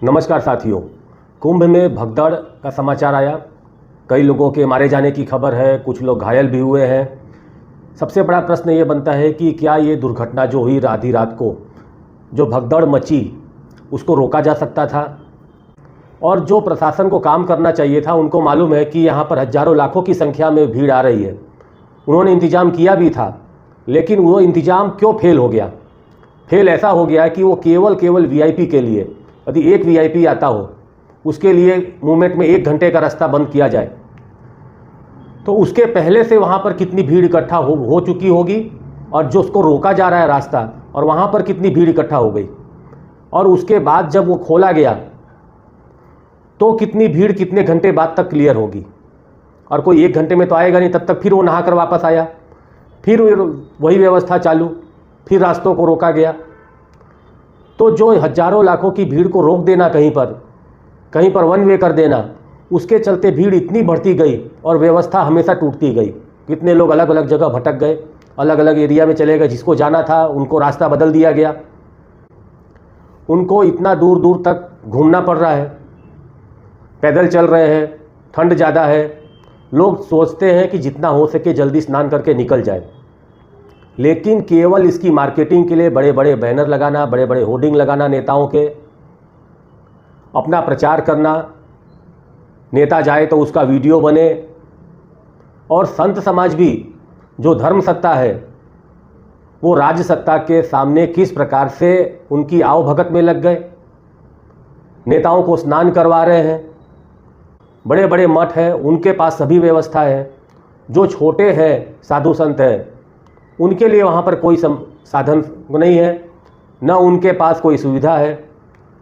नमस्कार साथियों। कुंभ में भगदड़ का समाचार आया, कई लोगों के मारे जाने की खबर है, कुछ लोग घायल भी हुए हैं। सबसे बड़ा प्रश्न ये बनता है कि क्या ये दुर्घटना जो हुई आधी रात को, जो भगदड़ मची, उसको रोका जा सकता था? और जो प्रशासन को काम करना चाहिए था, उनको मालूम है कि यहाँ पर हजारों लाखों की संख्या में भीड़ आ रही है, उन्होंने इंतज़ाम किया भी था, लेकिन वो इंतज़ाम क्यों फेल हो गया? फेल ऐसा हो गया कि वो केवल वीआईपी के लिए, यदि एक वीआईपी आता हो उसके लिए मूवमेंट में 1 घंटे का रास्ता बंद किया जाए, तो उसके पहले से वहाँ पर कितनी भीड़ इकट्ठा हो चुकी होगी, और जो उसको रोका जा रहा है रास्ता, और वहाँ पर कितनी भीड़ इकट्ठा हो गई, और उसके बाद जब वो खोला गया तो कितनी भीड़ कितने घंटे बाद तक क्लियर होगी। और कोई 1 घंटे में तो आएगा नहीं, तब तक फिर वो नहा कर वापस आया, फिर वही व्यवस्था चालू, फिर रास्तों को रोका गया। तो जो हजारों लाखों की भीड़ को रोक देना, कहीं पर वन वे कर देना, उसके चलते भीड़ इतनी बढ़ती गई और व्यवस्था हमेशा टूटती गई। कितने लोग अलग अलग जगह भटक गए, अलग अलग एरिया में चले गए, जिसको जाना था उनको रास्ता बदल दिया गया, उनको इतना दूर दूर तक घूमना पड़ रहा है, पैदल चल रहे हैं, ठंड ज़्यादा है, लोग सोचते हैं कि जितना हो सके जल्दी स्नान करके निकल जाए, लेकिन केवल इसकी मार्केटिंग के लिए बड़े बड़े बैनर लगाना, बड़े बड़े होर्डिंग लगाना, नेताओं के अपना प्रचार करना, नेता जाए तो उसका वीडियो बने, और संत समाज भी, जो धर्म सत्ता है, वो राज्य सत्ता के सामने किस प्रकार से उनकी आवभगत में लग गए। नेताओं को स्नान करवा रहे हैं, बड़े बड़े मठ हैं, उनके पास सभी व्यवस्था है, जो छोटे हैं साधु संत हैं उनके लिए वहाँ पर कोई साधन नहीं है, न उनके पास कोई सुविधा है।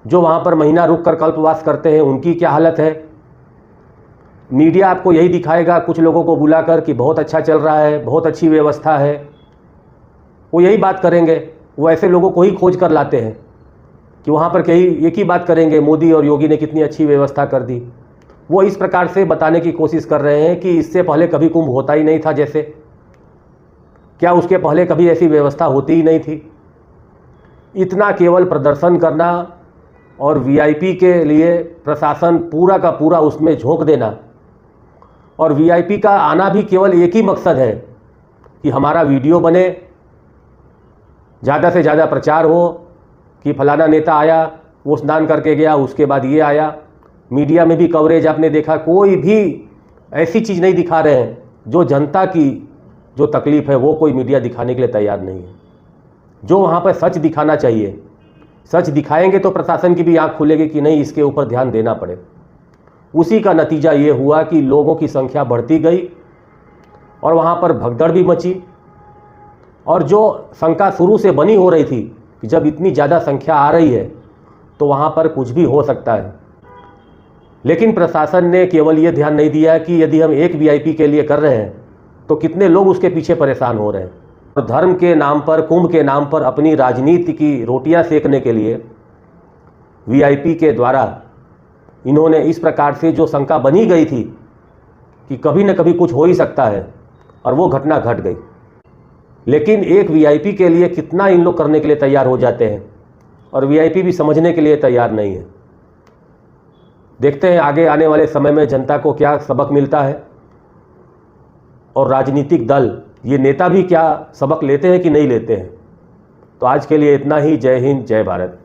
जो वहाँ पर महीना रुक कर कल्पवास करते हैं, उनकी क्या हालत है। मीडिया आपको यही दिखाएगा, कुछ लोगों को बुलाकर कि बहुत अच्छा चल रहा है, बहुत अच्छी व्यवस्था है, वो यही बात करेंगे। वो ऐसे लोगों को ही खोज कर लाते हैं कि वहाँ पर एक ही बात करेंगे, मोदी और योगी ने कितनी अच्छी व्यवस्था कर दी। वो इस प्रकार से बताने की कोशिश कर रहे हैं कि इससे पहले कभी कुंभ होता ही नहीं था, जैसे क्या उसके पहले कभी ऐसी व्यवस्था होती ही नहीं थी। इतना केवल प्रदर्शन करना और वीआईपी के लिए प्रशासन पूरा का पूरा उसमें झोंक देना, और वीआईपी का आना भी केवल एक ही मकसद है कि हमारा वीडियो बने, ज़्यादा से ज़्यादा प्रचार हो कि फलाना नेता आया, वो स्नान करके गया, उसके बाद ये आया। मीडिया में भी कवरेज आपने देखा, कोई भी ऐसी चीज़ नहीं दिखा रहे हैं जो जनता की जो तकलीफ़ है वो कोई मीडिया दिखाने के लिए तैयार नहीं है। जो वहाँ पर सच दिखाना चाहिए, सच दिखाएंगे तो प्रशासन की भी आंख खुलेगी कि नहीं, इसके ऊपर ध्यान देना पड़े। उसी का नतीजा ये हुआ कि लोगों की संख्या बढ़ती गई और वहाँ पर भगदड़ भी मची। और जो शंका शुरू से बनी हो रही थी कि जब इतनी ज़्यादा संख्या आ रही है तो वहाँ पर कुछ भी हो सकता है, लेकिन प्रशासन ने केवल ये ध्यान नहीं दिया कि यदि हम एक वीआईपी के लिए कर रहे हैं तो कितने लोग उसके पीछे परेशान हो रहे हैं। और धर्म के नाम पर, कुंभ के नाम पर अपनी राजनीति की रोटियां सेकने के लिए वीआईपी के द्वारा इन्होंने इस प्रकार से जो शंका बनी गई थी कि कभी न कभी कुछ हो ही सकता है, और वो घटना घट गई। लेकिन एक वीआईपी के लिए कितना इन लोग करने के लिए तैयार हो जाते हैं, और वीआईपी भी समझने के लिए तैयार नहीं है। देखते हैं आगे आने वाले समय में जनता को क्या सबक मिलता है, और राजनीतिक दल, ये नेता भी क्या सबक लेते हैं कि नहीं लेते हैं। तो आज के लिए इतना ही। जय हिंद, जय भारत।